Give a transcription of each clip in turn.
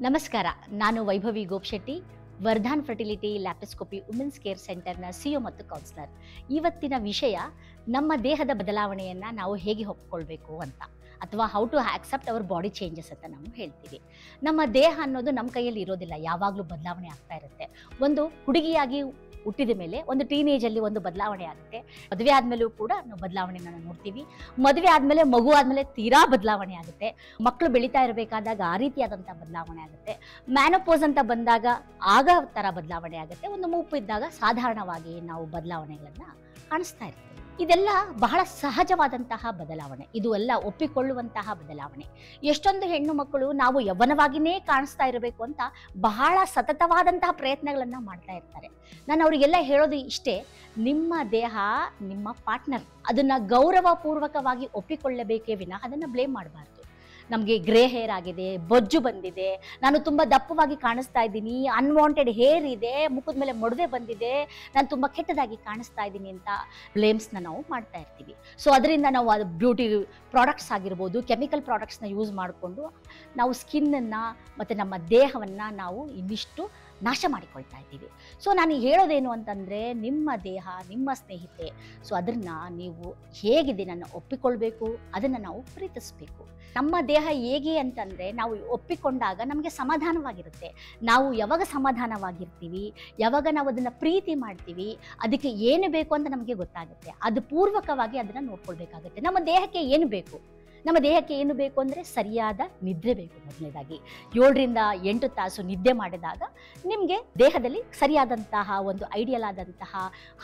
ನಮಸ್ಕಾರ. ನಾನು Vaibhavi Gopshetty, Vardhan fertility laparoscopy women's care ಸೆಂಟರ್ನ ಸಿಒ ಮತ್ತು ಕೌನ್ಸಿಲರ್. ಇವತ್ತಿನ ವಿಷಯ ನಮ್ಮ ದೇಹದ ಬದಲಾವಣೆಯನ್ನು ನಾವು ಹೇಗೆ ಒಪ್ಕೊಳ್ಬೇಕು ಅಂತ, ಅಥವಾ how to accept our body changes ಅಂತ ನಾವು ಹೇಳ್ತೀವಿ. ನಮ್ಮ ದೇಹ ಅನ್ನೋದು ನಮ್ಮ ಕೈಯಲ್ಲಿ ಇರೋದಿಲ್ಲ, ಯಾವಾಗಲೂ ಬದಲಾವಣೆ ಆಗ್ತಾ ಇರುತ್ತೆ. ಒಂದು ಹುಡುಗಿಯಾಗಿ ಹುಟ್ಟಿದ ಮೇಲೆ ಒಂದು ಟೀನೇಜಲ್ಲಿ ಒಂದು ಬದಲಾವಣೆ ಆಗುತ್ತೆ. ಮದುವೆ ಆದಮೇಲೂ ಕೂಡ ನಾವು ಬದಲಾವಣೆನ ನೋಡ್ತೀವಿ. ಮದುವೆ ಆದಮೇಲೆ ಮಗು ಆದಮೇಲೆ ತೀರಾ ಬದಲಾವಣೆ ಆಗುತ್ತೆ. ಮಕ್ಕಳು ಬೆಳೀತಾ ಇರಬೇಕಾದಾಗ ಆ ರೀತಿಯಾದಂಥ ಬದಲಾವಣೆ ಆಗುತ್ತೆ. ಮ್ಯಾನೋಪೋಸ್ ಅಂತ ಬಂದಾಗ ಆಗ ಥರ ಬದಲಾವಣೆ ಆಗುತ್ತೆ. ಒಂದು ಮೂಪು ಇದ್ದಾಗ ಸಾಧಾರಣವಾಗಿ ನಾವು ಬದಲಾವಣೆಗಳನ್ನು ಕಾಣಿಸ್ತಾ ಇರ್ತೀವಿ. ಇದೆಲ್ಲ ಬಹಳ ಸಹಜವಾದಂತಹ ಬದಲಾವಣೆ, ಇದು ಎಲ್ಲ ಒಪ್ಪಿಕೊಳ್ಳುವಂತಹ ಬದಲಾವಣೆ. ಎಷ್ಟೊಂದು ಹೆಣ್ಣು ಮಕ್ಕಳು ನಾವು ಯೌವನವಾಗಿಯೇ ಕಾಣಿಸ್ತಾ ಇರಬೇಕು ಅಂತ ಬಹಳ ಸತತವಾದಂತಹ ಪ್ರಯತ್ನಗಳನ್ನು ಮಾಡ್ತಾ ಇರ್ತಾರೆ. ನಾನು ಅವರಿಗೆಲ್ಲ ಹೇಳೋದು ಇಷ್ಟೇ, ನಿಮ್ಮ ದೇಹ ನಿಮ್ಮ ಪಾರ್ಟ್ನರ್, ಅದನ್ನು ಗೌರವಪೂರ್ವಕವಾಗಿ ಒಪ್ಪಿಕೊಳ್ಳಬೇಕೇ ವಿನಃ ಅದನ್ನು ಬ್ಲೇಮ್ ಮಾಡಬಾರ್ದು. ನಮಗೆ ಗ್ರೇ ಹೇರ್ ಆಗಿದೆ, ಬೊಜ್ಜು ಬಂದಿದೆ, ನಾನು ತುಂಬ ದಪ್ಪವಾಗಿ ಕಾಣಿಸ್ತಾ ಇದ್ದೀನಿ, ಅನ್ವಾಂಟೆಡ್ ಹೇರ್ ಇದೆ, ಮುಖದ ಮೇಲೆ ಮೊಡವೆ ಬಂದಿದೆ, ನಾನು ತುಂಬ ಕೆಟ್ಟದಾಗಿ ಕಾಣಿಸ್ತಾ ಇದ್ದೀನಿ ಅಂತ ಬ್ಲೇಮ್ಸ್ನ ನಾವು ಮಾಡ್ತಾ ಇರ್ತೀವಿ. ಸೊ ಅದರಿಂದ ನಾವು ಅದು ಬ್ಯೂಟಿ ಪ್ರಾಡಕ್ಟ್ಸ್ ಆಗಿರ್ಬೋದು, ಕೆಮಿಕಲ್ ಪ್ರಾಡಕ್ಟ್ಸ್ನ ಯೂಸ್ ಮಾಡಿಕೊಂಡು ನಾವು ಸ್ಕಿನ್ನನ್ನು ಮತ್ತು ನಮ್ಮ ದೇಹವನ್ನು ನಾವು ಇನ್ನಿಷ್ಟು ನಾಶ ಮಾಡಿಕೊಳ್ತಾ ಇದ್ದೀವಿ. ಸೊ ನಾನು ಹೇಳೋದೇನು ಅಂತಂದರೆ, ನಿಮ್ಮ ದೇಹ ನಿಮ್ಮ ಸ್ನೇಹಿತೆ. ಸೊ ಅದನ್ನು ನೀವು ಹೇಗಿದೆ ನನ್ನ ಒಪ್ಪಿಕೊಳ್ಬೇಕು, ಅದನ್ನು ನಾವು ಪ್ರೀತಿಸಬೇಕು. ನಮ್ಮ ದೇಹ ಹೇಗೆ ಅಂತಂದರೆ, ನಾವು ಒಪ್ಪಿಕೊಂಡಾಗ ನಮಗೆ ಸಮಾಧಾನವಾಗಿರುತ್ತೆ. ನಾವು ಯಾವಾಗ ಸಮಾಧಾನವಾಗಿರ್ತೀವಿ, ಯಾವಾಗ ನಾವು ಅದನ್ನು ಪ್ರೀತಿ ಮಾಡ್ತೀವಿ, ಅದಕ್ಕೆ ಏನು ಬೇಕು ಅಂತ ನಮಗೆ ಗೊತ್ತಾಗುತ್ತೆ. ಅದು ಪೂರ್ವಕವಾಗಿ ಅದನ್ನು ನೋಡ್ಕೊಳ್ಬೇಕಾಗುತ್ತೆ. ನಮ್ಮ ದೇಹಕ್ಕೆ ಏನು ಬೇಕು, ನಮ್ಮ ದೇಹಕ್ಕೆ ಏನು ಬೇಕು ಅಂದರೆ ಸರಿಯಾದ ನಿದ್ರೆ ಬೇಕು. ಮೊದಲನೇದಾಗಿ 7ರಿಂದ 8 ತಾಸು ನಿದ್ದೆ ಮಾಡಿದಾಗ ನಿಮಗೆ ದೇಹದಲ್ಲಿ ಸರಿಯಾದಂತಹ ಒಂದು ಐಡಿಯಲ್ ಆದಂತಹ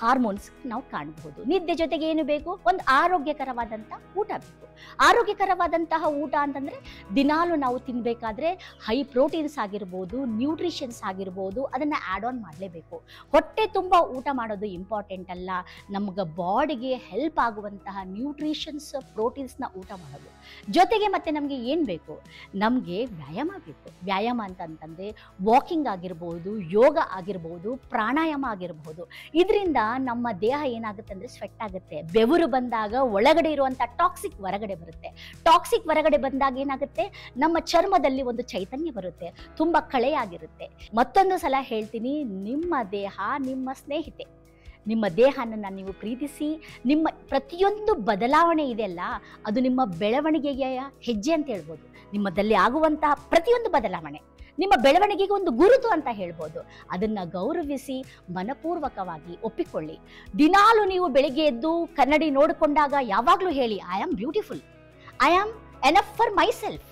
ಹಾರ್ಮೋನ್ಸ್ ನಾವು ಕಾಣಬಹುದು. ನಿದ್ದೆ ಜೊತೆಗೆ ಏನು ಬೇಕು, ಒಂದು ಆರೋಗ್ಯಕರವಾದಂಥ ಊಟ ಬೇಕು. ಆರೋಗ್ಯಕರವಾದಂತಹ ಊಟ ಅಂತಂದರೆ ದಿನಾಲು ನಾವು ತಿನ್ನಬೇಕಾದ್ರೆ ಹೈ ಪ್ರೋಟೀನ್ಸ್ ಆಗಿರ್ಬೋದು, ನ್ಯೂಟ್ರಿಷನ್ಸ್ ಆಗಿರ್ಬೋದು, ಅದನ್ನು ಆ್ಯಡ್ ಆನ್ ಮಾಡಲೇಬೇಕು. ಹೊಟ್ಟೆ ತುಂಬ ಊಟ ಮಾಡೋದು ಇಂಪಾರ್ಟೆಂಟ್ ಅಲ್ಲ, ನಮ್ಗೆ ಬಾಡಿಗೆ ಹೆಲ್ಪ್ ಆಗುವಂತಹ ನ್ಯೂಟ್ರಿಷನ್ಸ್ ಪ್ರೋಟೀನ್ಸ್ನ ಊಟ ಮಾಡೋದು. ಜೊತೆಗೆ ಮತ್ತೆ ನಮಗೆ ಏನು ಬೇಕು, ನಮಗೆ ವ್ಯಾಯಾಮ ಬೇಕು. ವ್ಯಾಯಾಮ ಅಂತಂತಂದರೆ ವಾಕಿಂಗ್ ಆಗಿರ್ಬೋದು, ಯೋಗ ಆಗಿರ್ಬೋದು, ಪ್ರಾಣಾಯಾಮ ಆಗಿರ್ಬೋದು. ಇದರಿಂದ ನಮ್ಮ ದೇಹ ಏನಾಗುತ್ತೆ ಅಂದರೆ ಸ್ವೆಟ್ ಆಗುತ್ತೆ. ಬೆವರು ಬಂದಾಗ ಒಳಗಡೆ ಇರುವಂಥ ಟಾಕ್ಸಿಕ್ ಹೊರಗಡೆ ಬರುತ್ತೆ. ಟಾಕ್ಸಿಕ್ ಹೊರಗಡೆ ಬಂದಾಗ ಏನಾಗುತ್ತೆ, ನಮ್ಮ ಚರ್ಮದಲ್ಲಿ ಒಂದು ಚೈತನ್ಯ ಬರುತ್ತೆ, ತುಂಬ ಕಳೆಯಾಗಿರುತ್ತೆ. ಮತ್ತೊಂದು ಸಲ ಹೇಳ್ತೀನಿ, ನಿಮ್ಮ ದೇಹ ನಿಮ್ಮ ಸ್ನೇಹಿತೆ. ನಿಮ್ಮ ದೇಹವನ್ನು ನೀವು ಪ್ರೀತಿಸಿ, ನಿಮ್ಮ ಪ್ರತಿಯೊಂದು ಬದಲಾವಣೆ ಇದೆಯಲ್ಲ, ಅದು ನಿಮ್ಮ ಬೆಳವಣಿಗೆಯ ಹೆಜ್ಜೆ ಅಂತ ಹೇಳ್ಬೋದು. ನಿಮ್ಮದಲ್ಲಿ ಆಗುವಂತಹ ಪ್ರತಿಯೊಂದು ಬದಲಾವಣೆ ನಿಮ್ಮ ಬೆಳವಣಿಗೆಗೆ ಒಂದು ಗುರುತು ಅಂತ ಹೇಳ್ಬೋದು. ಅದನ್ನು ಗೌರವಿಸಿ ಮನಪೂರ್ವಕವಾಗಿ ಒಪ್ಪಿಕೊಳ್ಳಿ. ದಿನಾಲು ನೀವು ಬೆಳಿಗ್ಗೆ ಎದ್ದು ಕನ್ನಡಿ ನೋಡಿಕೊಂಡಾಗ ಯಾವಾಗಲೂ ಹೇಳಿ, I am beautiful, I am enough for my self,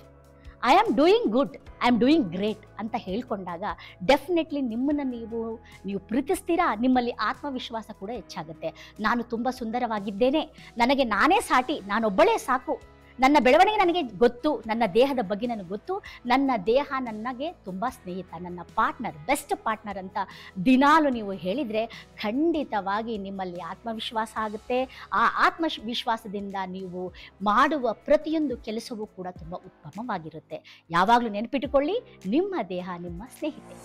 I am doing good, I am doing great ಅಂತ ಹೇಳ್ಕೊಂಡಾಗ ಡೆಫಿನೆಟ್ಲಿ ನಿಮ್ಮನ್ನು ನೀವು ಪ್ರೀತಿಸ್ತೀರಾ. ನಿಮ್ಮಲ್ಲಿ ಆತ್ಮವಿಶ್ವಾಸ ಕೂಡ ಹೆಚ್ಚಾಗುತ್ತೆ. ನಾನು ತುಂಬ ಸುಂದರವಾಗಿದ್ದೇನೆ, ನನಗೆ ನಾನೇ ಸಾಟಿ, ನಾನೊಬ್ಬಳೇ ಸಾಕು, ನನ್ನ ಬೆಳವಣಿಗೆ ನನಗೆ ಗೊತ್ತು, ನನ್ನ ದೇಹದ ಬಗ್ಗೆ ನನಗೆ ಗೊತ್ತು, ನನ್ನ ದೇಹ ನನಗೆ ತುಂಬ ಸ್ನೇಹಿತ, ನನ್ನ ಪಾರ್ಟ್ನರ್, ಬೆಸ್ಟ್ ಪಾರ್ಟ್ನರ್ ಅಂತ ದಿನಾಲು ನೀವು ಹೇಳಿದರೆ ಖಂಡಿತವಾಗಿ ನಿಮ್ಮಲ್ಲಿ ಆತ್ಮವಿಶ್ವಾಸ ಆಗುತ್ತೆ. ಆ ಆತ್ಮವಿಶ್ವಾಸದಿಂದ ನೀವು ಮಾಡುವ ಪ್ರತಿಯೊಂದು ಕೆಲಸವೂ ಕೂಡ ತುಂಬ ಉತ್ತಮವಾಗಿರುತ್ತೆ. ಯಾವಾಗಲೂ ನೆನಪಿಟ್ಟುಕೊಳ್ಳಿ, ನಿಮ್ಮ ದೇಹ ನಿಮ್ಮ ಸ್ನೇಹಿತೆ.